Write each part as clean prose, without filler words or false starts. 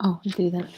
Oh, do that.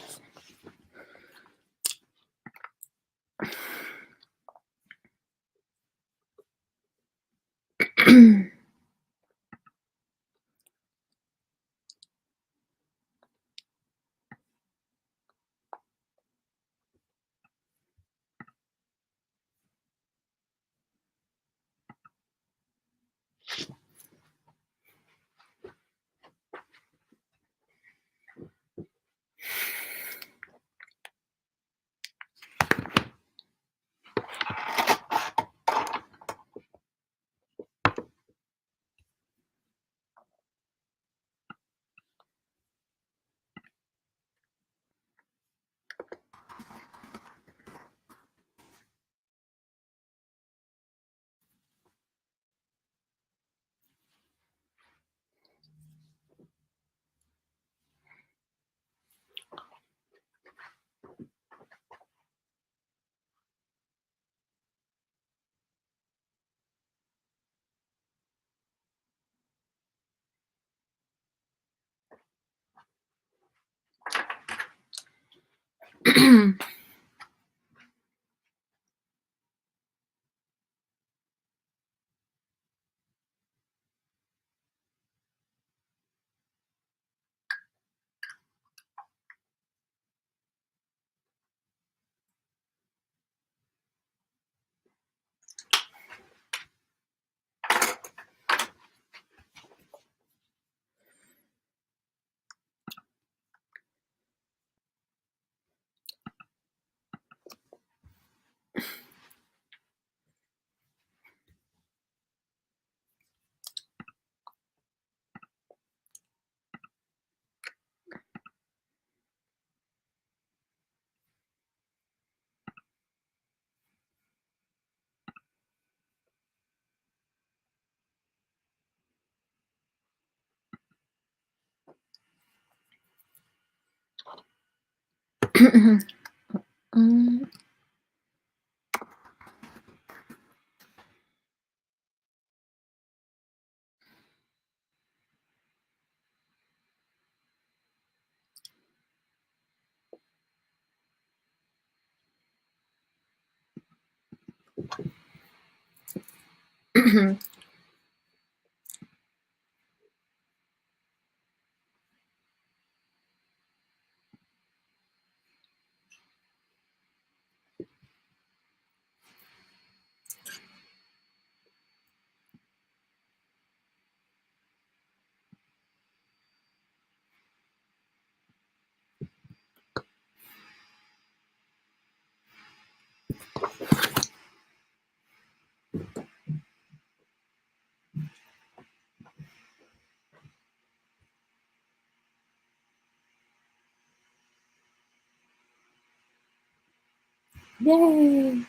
Yay!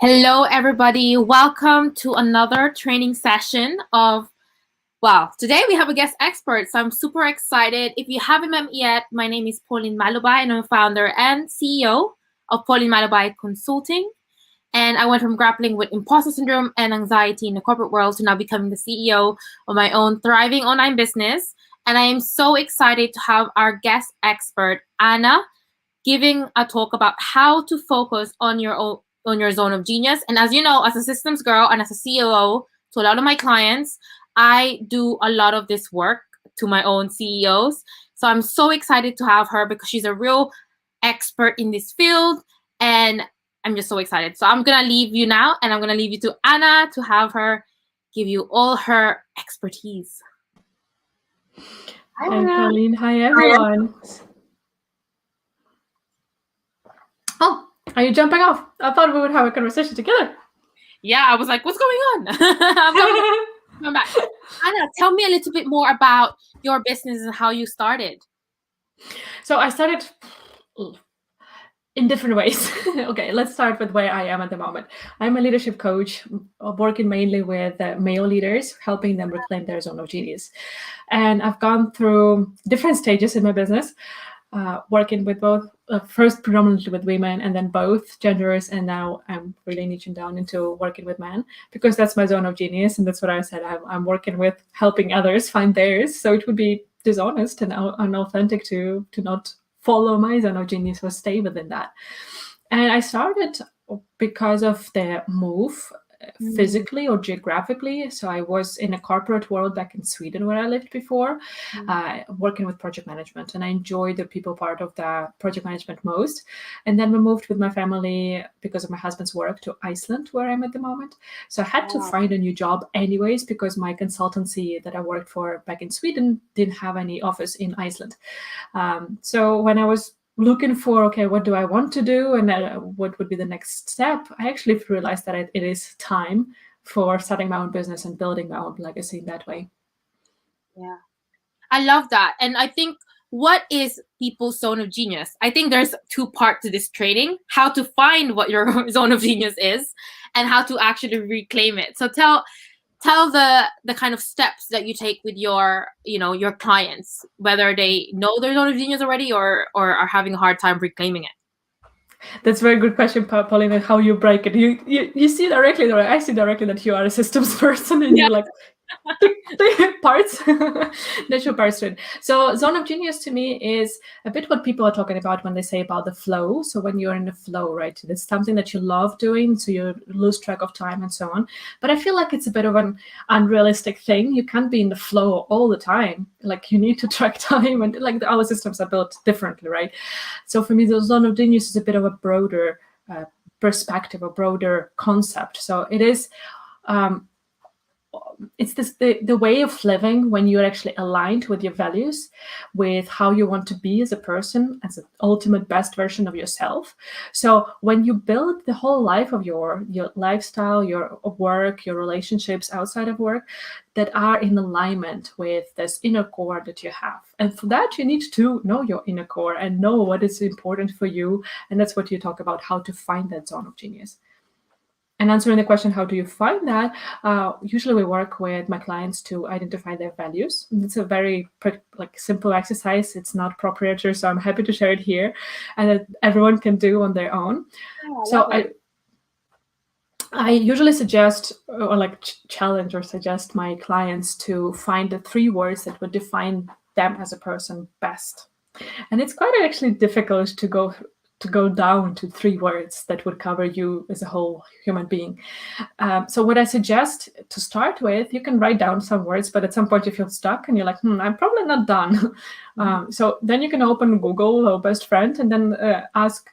Hello, everybody. Welcome to another training session of, well, today we have a guest expert, so I'm super excited. If you haven't met me yet, my name is Pauline Malubay, and I'm founder and CEO of Pauline Malubay Consulting. And I went from grappling with imposter syndrome and anxiety in the corporate world to now becoming the CEO of my own thriving online business. And I am so excited to have our guest expert, Anna, giving a talk about how to focus on your zone of genius. And as you know, as a systems girl and as a COO to a lot of my clients, I do a lot of this work to my own CEOs. So I'm so excited to have her because she's a real expert in this field. And I'm just so excited. So I'm going to leave you now, and I'm going to leave you to Anna to have her give you all her expertise. Hi, Pauline. Hi, everyone. Oh, are you jumping off? I thought we would have a conversation together. Yeah, I was like, what's going on? I'm back. Anna, tell me a little bit more about your business and how you started. So I started in different ways. Okay, let's start with where I am at the moment. I'm a leadership coach, working mainly with male leaders, helping them reclaim their zone of genius. And I've gone through different stages in my business, working with both, first predominantly with women and then both genders. And now I'm really niching down into working with men because that's my zone of genius. And that's what I said. I'm working with helping others find theirs. So it would be dishonest and unauthentic to not follow my zone of genius or stay within that. And I started because of the move physically or geographically. So I was in a corporate world back in Sweden where I lived before, working with project management, and I enjoyed the people part of the project management most. And then we moved with my family because of my husband's work to Iceland, where I'm at the moment. So I had to find a new job anyways because my consultancy that I worked for back in Sweden didn't have any office in Iceland. So when I was looking for, okay, what do I want to do and what would be the next step, I actually realized that it is time for starting my own business and building my own legacy in that way. Yeah, I love that. And I think, what is people's zone of genius? I think there's two parts to this training: how to find what your zone of genius is and how to actually reclaim it. So tell the kind of steps that you take with your clients, whether they know their zone of genius already or are having a hard time reclaiming it. That's a very good question, Paulina, how you break it. You see directly, or I see directly that you are a systems person and you're like, parts, natural parts to it. So zone of genius to me is a bit what people are talking about when they say about the flow. So when you're in the flow, right, it's something that you love doing, so you lose track of time and so on. But I feel like it's a bit of an unrealistic thing. You can't be in the flow all the time. Like you need to track time, and like our systems are built differently, right? So for me, the zone of genius is a bit of a broader perspective, a broader concept. So it is. It's the way of living when you're actually aligned with your values, with how you want to be as a person, as an ultimate best version of yourself. So when you build the whole life of your lifestyle, your work, your relationships outside of work that are in alignment with this inner core that you have. And for that, you need to know your inner core and know what is important for you. And that's what you talk about, how to find that zone of genius. And answering the question, how do you find that? Usually we work with my clients to identify their values. It's a very simple exercise. It's not proprietary, so I'm happy to share it here, and that everyone can do on their own. I usually suggest or challenge or suggest my clients to find the 3 words that would define them as a person best. And it's quite actually difficult to go down to 3 words that would cover you as a whole human being. So what I suggest to start with, you can write down some words, but at some point you feel stuck and you're like, I'm probably not done. So then you can open Google or Best Friend and then ask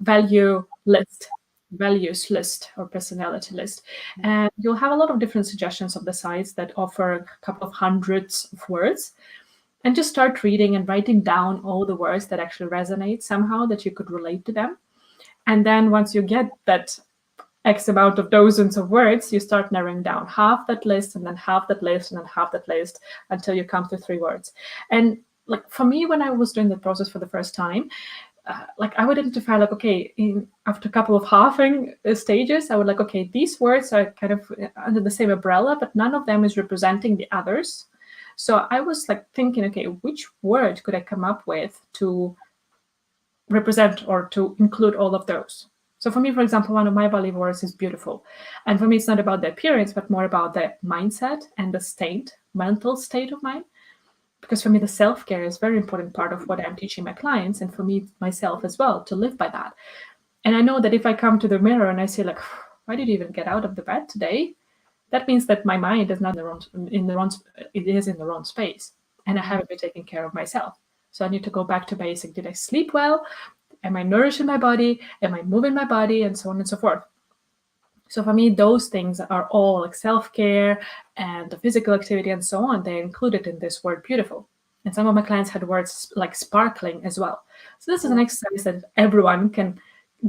values list or personality list. And you'll have a lot of different suggestions of the sites that offer a couple of hundreds of words. And just start reading and writing down all the words that actually resonate somehow, that you could relate to them. And then once you get that X amount of dozens of words, you start narrowing down half that list and then half that list and then half that list until you come to 3 words. And for me, when I was doing the process for the first time, I would identify after a couple of halving stages, I would okay, these words are kind of under the same umbrella, but none of them is representing the others. So I was thinking, okay, which word could I come up with to represent or to include all of those? So for me, for example, one of my value words is beautiful. And for me, it's not about the appearance, but more about the mindset and the mental state of mind. Because for me, the self-care is a very important part of what I'm teaching my clients, and for me, myself as well, to live by that. And I know that if I come to the mirror and I say why did you even get out of the bed today? That means that my mind is not it is in the wrong space, and I haven't been taking care of myself. So I need to go back to basic. Did I sleep well? Am I nourishing my body? Am I moving my body? And so on and so forth. So for me, those things are all self-care and the physical activity and so on. They're included in this word beautiful. And some of my clients had words like sparkling as well. So this is an exercise that everyone can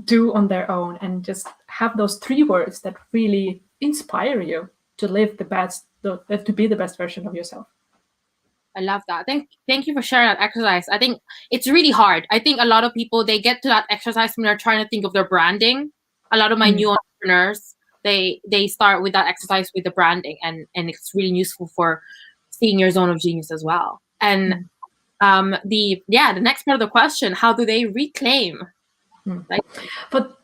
do on their own, and just have those 3 words that really inspire you to live to be the best version of yourself. I love that. Thank you for sharing that exercise. I think it's really hard. I think a lot of people, they get to that exercise when they're trying to think of their branding. A lot of my new entrepreneurs, they start with that exercise with the branding, and it's really useful for seeing your zone of genius as well. And the next part of the question, how do they reclaim? But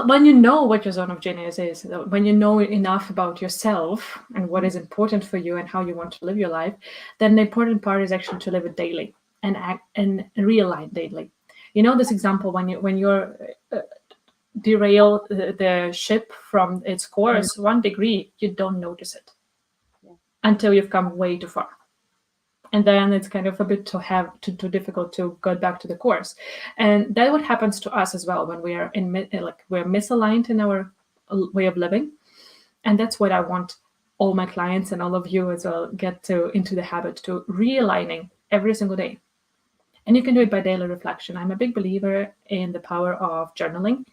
when you know what your zone of genius is, when you know enough about yourself and what is important for you and how you want to live your life, then the important part is actually to live it daily and act and realign daily. You know, this example, when you're derail the ship from its course 1 degree, you don't notice it until you've come way too far. And then it's kind of a bit too difficult to go back to the course. And that's what happens to us as well when we are we're misaligned in our way of living. And that's what I want all my clients and all of you as well get into the habit to realigning every single day. And you can do it by daily reflection. I'm a big believer in the power of journaling.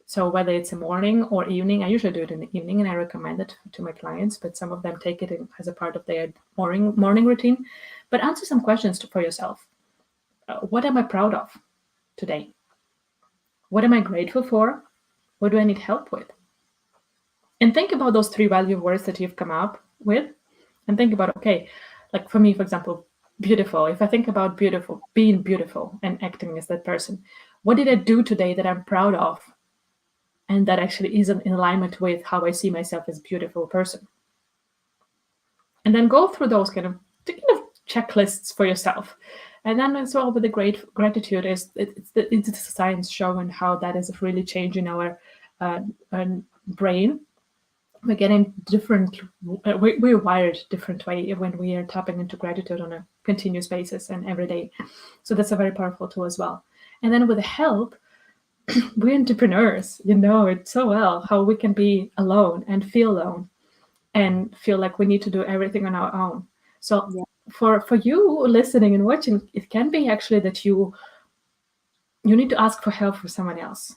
So whether it's a morning or evening, I usually do it in the evening, and I recommend it to my clients, but some of them take it as a part of their morning routine. But answer some questions for yourself. What am I proud of today? What am I grateful for? What do I need help with? And think about those 3 value words that you've come up with, and think about, okay, like for me, for example, beautiful. If I think about beautiful, being beautiful and acting as that person, what did I do today that I'm proud of? And that actually is in alignment with how I see myself as a beautiful person. And then go through those kind of checklists for yourself. And then as well with the gratitude, it's the science showing how that is really changing our brain. We're getting different, we're wired different way when we are tapping into gratitude on a continuous basis and every day. So that's a very powerful tool as well. And then with the help, we're entrepreneurs, you know it so well, how we can be alone and feel alone and feel like we need to do everything on our own. So for you listening and watching, it can be actually that you need to ask for help from someone else.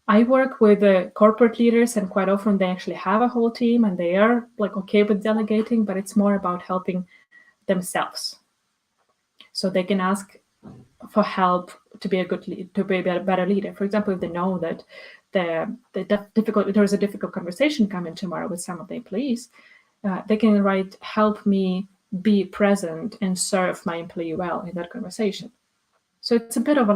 I work with corporate leaders, and quite often they actually have a whole team and they are like okay with delegating, but it's more about helping themselves. So they can ask for help to be a better leader. For example, if they know that there is a difficult conversation coming tomorrow with some of the employees, they can write, help me be present and serve my employee well in that conversation. So it's a bit of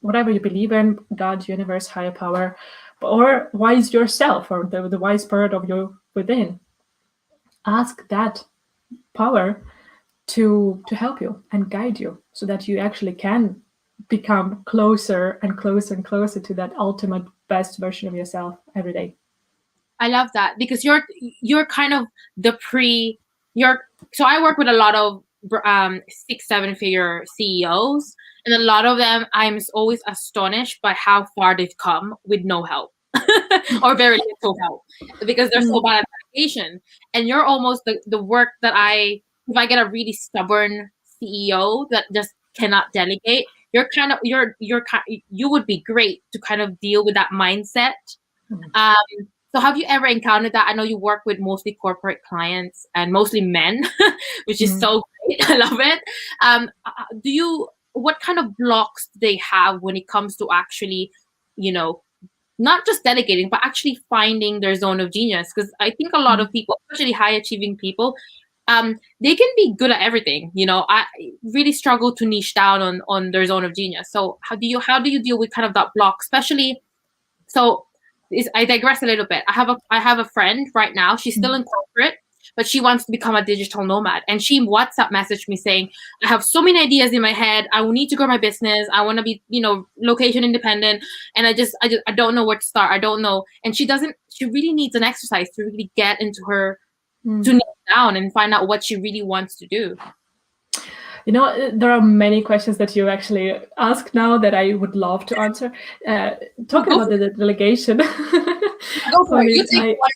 whatever you believe in, God, universe, higher power, or wise yourself, or the wise part of you within. Ask that power to help you and guide you so that you actually can become closer and closer and closer to that ultimate best version of yourself every day. I love that, because you're kind of so I work with a lot of 6-7 figure CEOs, and a lot of them I'm always astonished by how far they've come with no help or very little help, because they're so bad at delegation. And you're almost the work that if I get a really stubborn CEO that just cannot delegate, you would be great to kind of deal with that mindset. So have you ever encountered that? I know you work with mostly corporate clients and mostly men, which is so great. I love it. What kind of blocks do they have when it comes to actually, not just delegating, but actually finding their zone of genius? Because I think a lot of people, especially high achieving people, they can be good at everything. I really struggle to niche down on their zone of genius. So how do you deal with kind of that block, especially? So I digress a little bit. I have a friend right now. She's still in corporate, but she wants to become a digital nomad. And she WhatsApp messaged me saying, I have so many ideas in my head. I will need to grow my business. I want to be, location independent. And I don't know where to start. I don't know. And she really needs an exercise to really get into her, to kneel down and find out what she really wants to do. There are many questions that you actually ask now that I would love to answer. Talking about the delegation. Go for it. You take one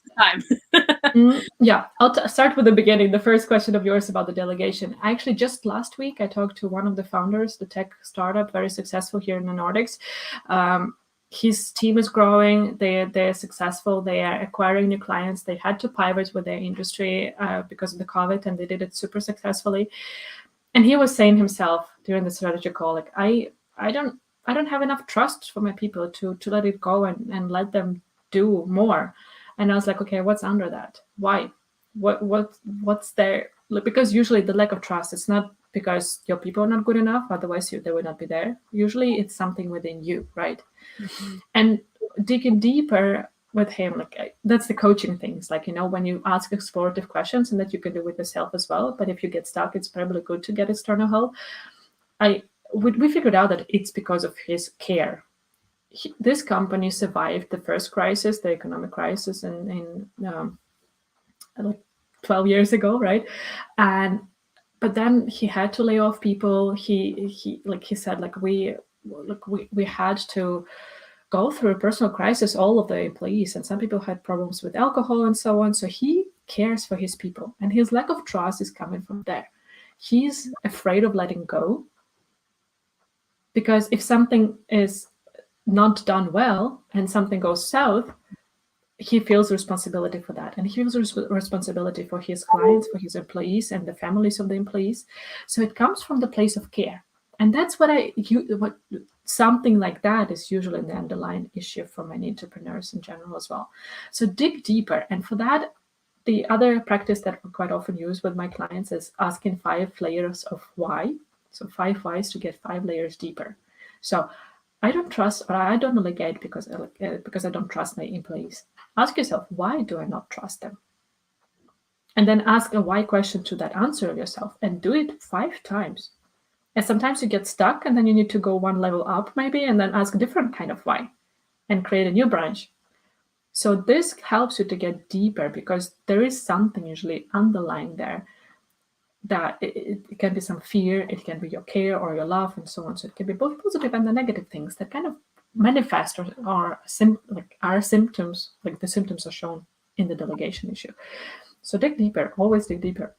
time. Yeah, I'll start with the beginning. The first question of yours about the delegation. Actually, just last week, I talked to one of the founders, the tech startup, very successful here in the Nordics. his team is growing, they're successful, they are acquiring new clients, they had to pivot with their industry because of the COVID, and they did it super successfully. And he was saying himself during the strategy call, like, I don't have enough trust for my people to let it go and let them do more. And I was like, okay, what's under that? Why? What's there? Because usually the lack of trust, it's not because your people are not good enough, otherwise they would not be there. Usually it's something within you, right? Mm-hmm. And digging deeper with him, like, that's the coaching things, like, when you ask explorative questions, and that you can do with yourself as well, but if you get stuck, it's probably good to get external help. We figured out that it's because of his care. This company survived the first crisis, the economic crisis, in like 12 years ago, right? But then he had to lay off people. He like he said, like, we had to go through a personal crisis, all of the employees, and some people had problems with alcohol and so on. So he cares for his people, and his lack of trust is coming from there. He's afraid of letting go, because if something is not done well and something goes south, he feels responsibility for that, and he feels responsibility for his clients, for his employees, and the families of the employees. So it comes from the place of care, and that's what something like that is usually the underlying issue for many entrepreneurs in general as well. So dig deeper, and for that, the other practice that we quite often use with my clients is asking 5 layers of why. So 5 whys to get 5 layers deeper. So I don't trust, or I don't delegate because I don't trust my employees. Ask yourself, why do I not trust them? And then ask a why question to that answer of yourself, and do it 5 times. And sometimes you get stuck, and then you need to go one level up maybe, and then ask a different kind of why and create a new branch. So this helps you to get deeper, because there is something usually underlying there, that it can be some fear, it can be your care or your love, and so on. So it can be both positive and the negative things that kind of manifest or are symptoms, like the symptoms are shown in the delegation issue. So dig deeper, always dig deeper.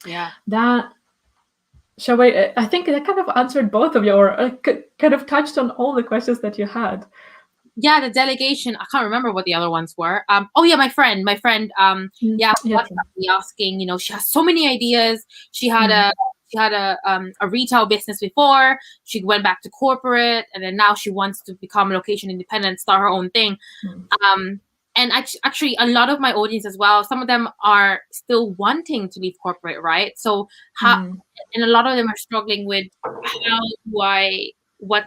Yeah. That, shall we, I think that kind of answered both of your, kind of touched on all the questions that you had. Yeah, the delegation. I can't remember what the other ones were. Oh yeah, my friend. Yeah, me asking. She has so many ideas. She had a retail business before. She went back to corporate, and then now she wants to become location independent, start her own thing. And actually, a lot of my audience as well, some of them are still wanting to leave corporate, right? So and a lot of them are struggling with, how do I? What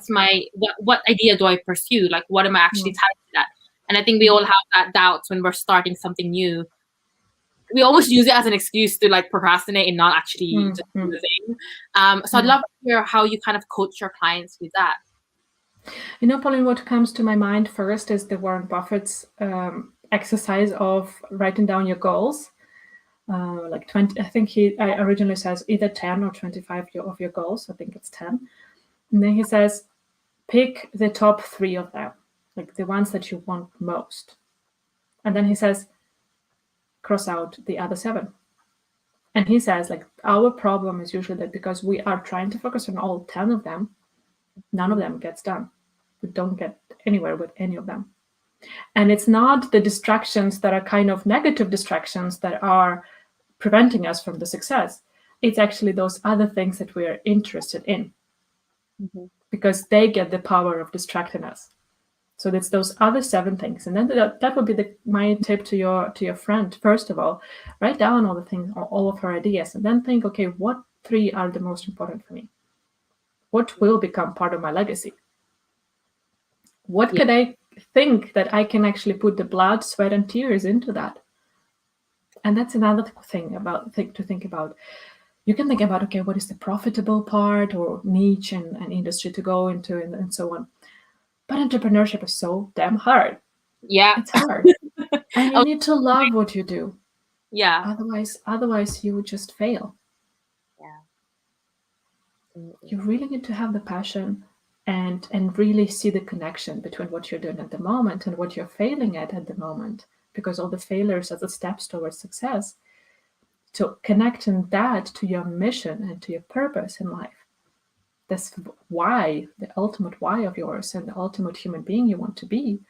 idea do I pursue? Like, what am I actually tied to that? And I think we all have that doubts when we're starting something new. We almost use it as an excuse to like procrastinate and not actually just do the thing. So I'd love to hear how you kind of coach your clients with that. Pauline, what comes to my mind first is the Warren Buffett's exercise of writing down your goals. Like 20, I think he originally says either 10 or 25 of your goals. I think it's 10. And then he says, pick the top 3 of them, like the ones that you want most. And then he says, cross out the other 7. And he says, like, our problem is usually that because we are trying to focus on all 10 of them, none of them gets done. We don't get anywhere with any of them. And it's not the distractions that are kind of negative distractions that are preventing us from the success. It's actually those other things that we are interested in, because they get the power of distracting us. So it's those other 7 things. And then that would be my tip to your friend. First of all, write down all the things, all of her ideas, and then think, okay, what 3 are the most important for me? What will become part of my legacy? What could I think that I can actually put the blood, sweat, and tears into that? And that's another thing to think about. You can think about, okay, what is the profitable part or niche and industry to go into, and so on. But entrepreneurship is so damn hard. Yeah, it's hard, and you need to love what you do. Yeah. Otherwise, you would just fail. Yeah. You really need to have the passion and really see the connection between what you're doing at the moment and what you're failing at the moment, because all the failures are the steps towards success. To connecting that to your mission and to your purpose in life. this why, the ultimate why of yours and the ultimate human being you want to be,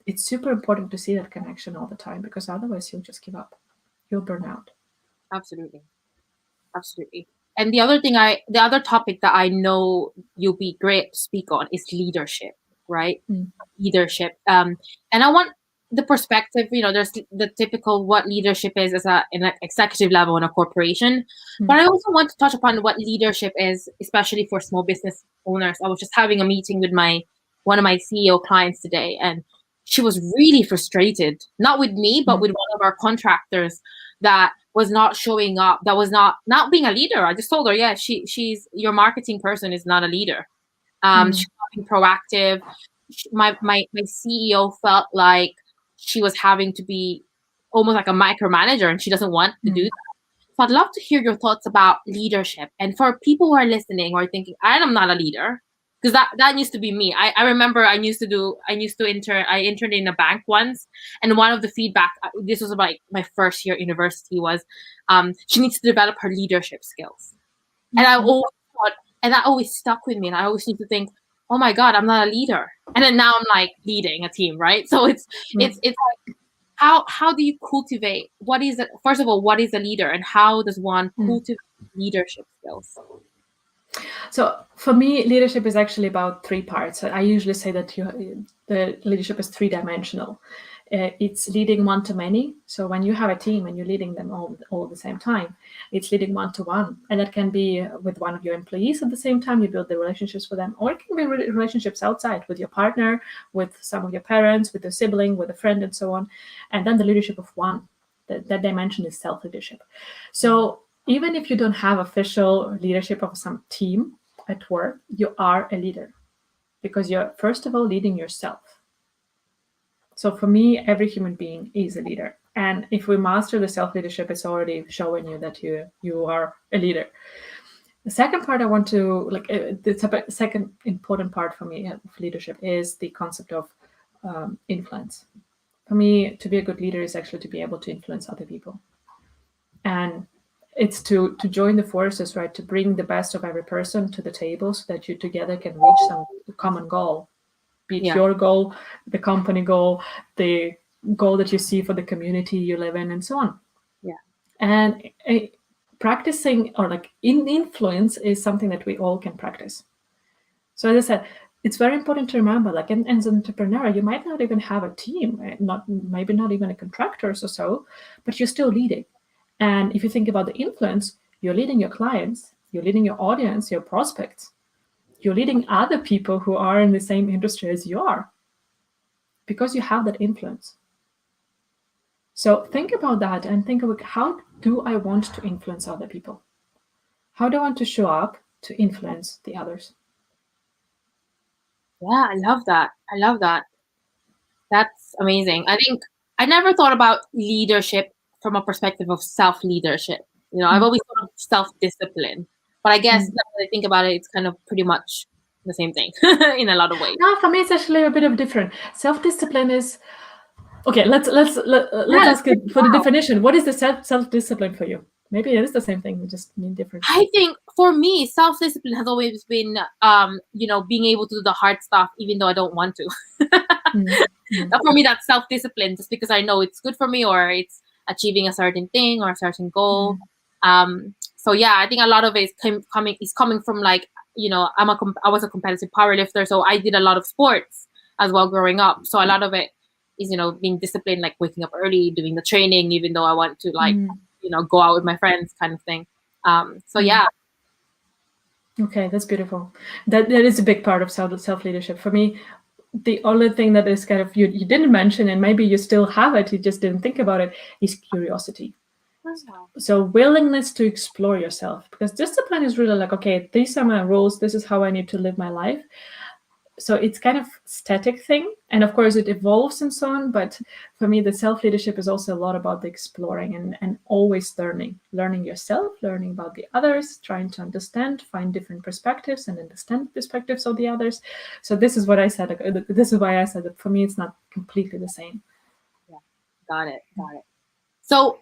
it's super important to see that connection all the time, because otherwise you'll just give up. You'll burn out. Absolutely. Absolutely. And the other topic that I know you'll be great to speak on is leadership, right? Leadership. And I want the perspective, there's the typical what leadership is as in an executive level in a corporation. But I also want to touch upon what leadership is, especially for small business owners. I was just having a meeting with one of my CEO clients today, and she was really frustrated, not with me, but with one of our contractors that was not showing up, that was not being a leader. I just told her, yeah, she's your marketing person is not a leader. She's not being proactive. My CEO felt like she was having to be almost like a micromanager, and she doesn't want to do that. So I'd love to hear your thoughts about leadership. And for people who are listening or thinking, I'm not a leader, because that used to be me. I remember I interned in a bank once, and one of the feedback, this was about my first year at university, was she needs to develop her leadership skills. And I always thought, and that always stuck with me, and I always need to think, oh my God, I'm not a leader. And then now I'm like leading a team, right? So it's like, how do you cultivate, first of all, what is a leader, and how does one cultivate leadership skills? So for me, leadership is actually about three parts. I usually say that the leadership is three-dimensional. It's leading one-to-many. So when you have a team and you're leading them all at the same time, it's leading one-to-one. And that can be with one of your employees at the same time. You build the relationships with them, or it can be relationships outside with your partner, with some of your parents, with a sibling, with a friend, and so on. And then the leadership of one. That dimension is self-leadership. So even if you don't have official leadership of some team at work, you are a leader, because you're, first of all, leading yourself. So for me, every human being is a leader. And if we master the self-leadership, it's already showing you that you are a leader. The second part I want to, the second important part for me of leadership is the concept of influence. For me, to be a good leader is actually to be able to influence other people. And it's to join the forces, right? To bring the best of every person to the table so that you together can reach some common goal, be it your goal, the company goal, the goal that you see for the community you live in, and so on. Yeah. And practicing or in influence is something that we all can practice. So as I said, it's very important to remember, as an entrepreneur, you might not even have a team, maybe not even a contractors or so, but you're still leading. And if you think about the influence, you're leading your clients, you're leading your audience, your prospects, you're leading other people who are in the same industry as you are, because you have that influence. So think about that and think about, how do I want to influence other people? How do I want to show up to influence the others? Yeah, I love that. That's amazing. I think I never thought about leadership from a perspective of self-leadership. I've always thought of self-discipline, but I guess now that I think about it, it's kind of pretty much the same thing in a lot of ways. No, for me, it's actually a bit of different. Self-discipline is, okay, let's ask it for the definition. What is the self-discipline for you? Maybe it is the same thing, we just mean different. I think for me, self-discipline has always been, being able to do the hard stuff even though I don't want to. For me, that's self-discipline, just because I know it's good for me, or it's achieving a certain thing or a certain goal. So yeah, I think a lot of it is coming from I was a competitive powerlifter, so I did a lot of sports as well growing up. So a lot of it is being disciplined, like waking up early, doing the training, even though I want to go out with my friends, kind of thing. So yeah. Okay, that's beautiful. That is a big part of self-leadership for me. The only thing that is kind of you didn't mention, and maybe you still have it, you just didn't think about it, is curiosity. So willingness to explore yourself, because discipline is really okay, these are my rules, this is how I need to live my life. So it's kind of static thing, and of course it evolves and so on, but for me the self-leadership is also a lot about the exploring and always learning yourself, learning about the others, trying to understand, find different perspectives and understand perspectives of the others. So this is what I said, this is why I said that for me it's not completely the same. Yeah, got it. So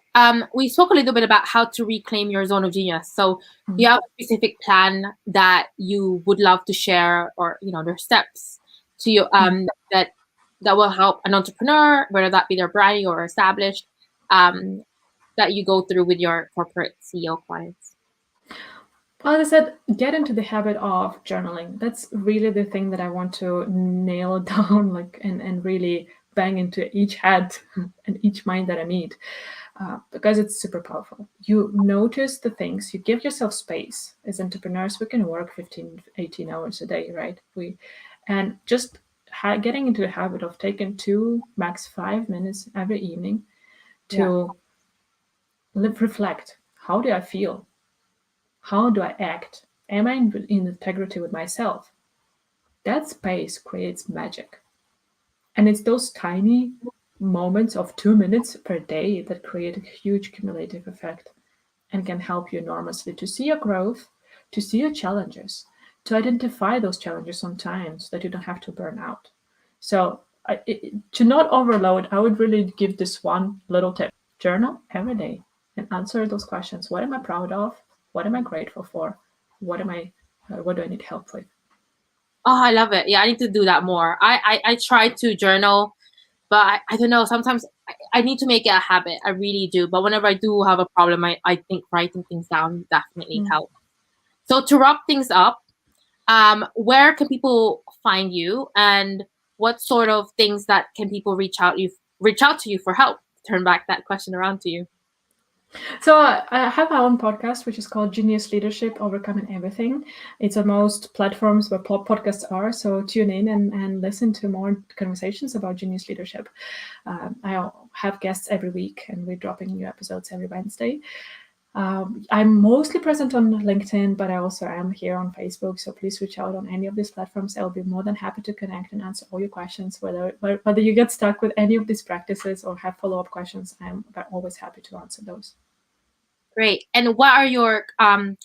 we spoke a little bit about how to reclaim your zone of genius. So do you have a specific plan that you would love to share, or their steps to you that will help an entrepreneur, whether that be their branding or established, that you go through with your corporate CEO clients? Well, as I said, get into the habit of journaling. That's really the thing that I want to nail down, and really bang into each head and each mind that I meet, because it's super powerful. You notice the things, you give yourself space. As entrepreneurs, we can work 15, 18 hours a day, right? And just getting into the habit of taking 2, max 5 minutes every evening to reflect. How do I feel? How do I act? Am I in integrity with myself? That space creates magic. And it's those tiny moments of 2 minutes per day that create a huge cumulative effect and can help you enormously to see your growth, to see your challenges, to identify those challenges on time so that you don't have to burn out. So to not overload, I would really give this one little tip. Journal every day and answer those questions. What am I proud of? What am I grateful for? What do I need help with? Oh, I love it. Yeah, I need to do that more. I try to journal, but I don't know. Sometimes I need to make it a habit. I really do. But whenever I do have a problem, I think writing things down definitely helps. So to wrap things up, where can people find you, and what sort of things that can people reach out to you for help? Turn back that question around to you. So I have my own podcast, which is called Genius Leadership, Overcoming Everything. It's on most platforms where podcasts are. So tune in and listen to more conversations about genius leadership. I have guests every week, and we're dropping new episodes every Wednesday. I'm mostly present on LinkedIn, but I also am here on Facebook. So please reach out on any of these platforms. I'll be more than happy to connect and answer all your questions, whether you get stuck with any of these practices or have follow-up questions. I'm always happy to answer those. Great. And what are your kind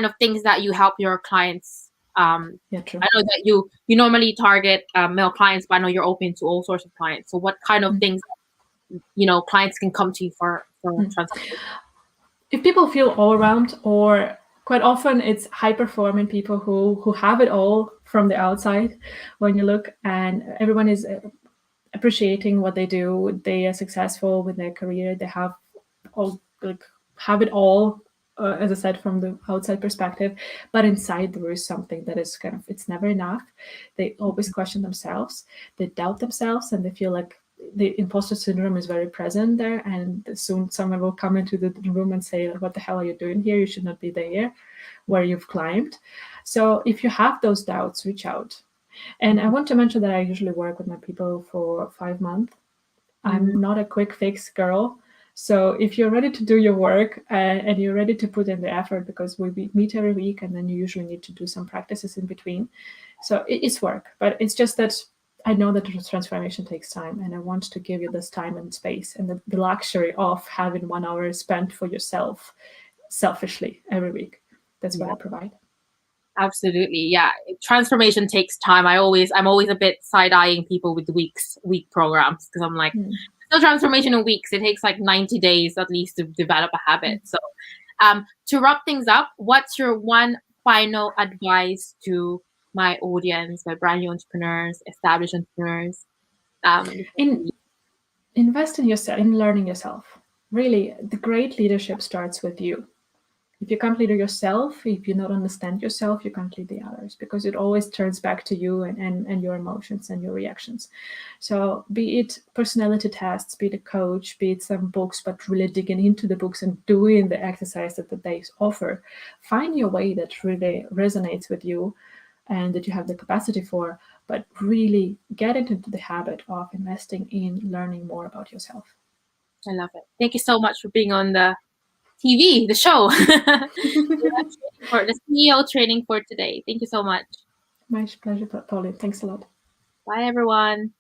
of things that you help your clients? Yeah, true. I know that you normally target male clients, but I know you're open to all sorts of clients. So what kind of things clients can come to you for transformation? If people feel overwhelmed, or quite often it's high-performing people who have it all from the outside when you look, and everyone is appreciating what they do, they are successful with their career, they have it all, as I said, from the outside perspective, but inside there is something that is kind of, it's never enough. They always question themselves, they doubt themselves, and they feel like the imposter syndrome is very present there, and soon someone will come into the room and say, what the hell are you doing here? You should not be there where you've climbed. So if you have those doubts, reach out. And I want to mention that I usually work with my people for 5 months. I'm not a quick fix girl. So if you're ready to do your work and you're ready to put in the effort, because we meet every week and then you usually need to do some practices in between. So it's work, but it's just that I know that the transformation takes time, and I want to give you this time and space and the luxury of having 1 hour spent for yourself selfishly every week. That's what I provide. Absolutely. Yeah. Transformation takes time. I'm always a bit side-eyeing people with week programs, because I'm like, no transformation in weeks. It takes like 90 days at least to develop a habit. So to wrap things up, what's your one final advice to my audience, my brand new entrepreneurs, established entrepreneurs? Invest in yourself, in learning yourself. Really, the great leadership starts with you. If you can't lead yourself, if you don't understand yourself, you can't lead the others, because it always turns back to you and your emotions and your reactions. So be it personality tests, be it a coach, be it some books, but really digging into the books and doing the exercise that they offer. Find your way that really resonates with you and that you have the capacity for, but really get into the habit of investing in learning more about yourself. I love it. Thank you so much for being on the TV, the show. For the CEO training for today. Thank you so much. My pleasure, Pauline. Thanks a lot. Bye, everyone.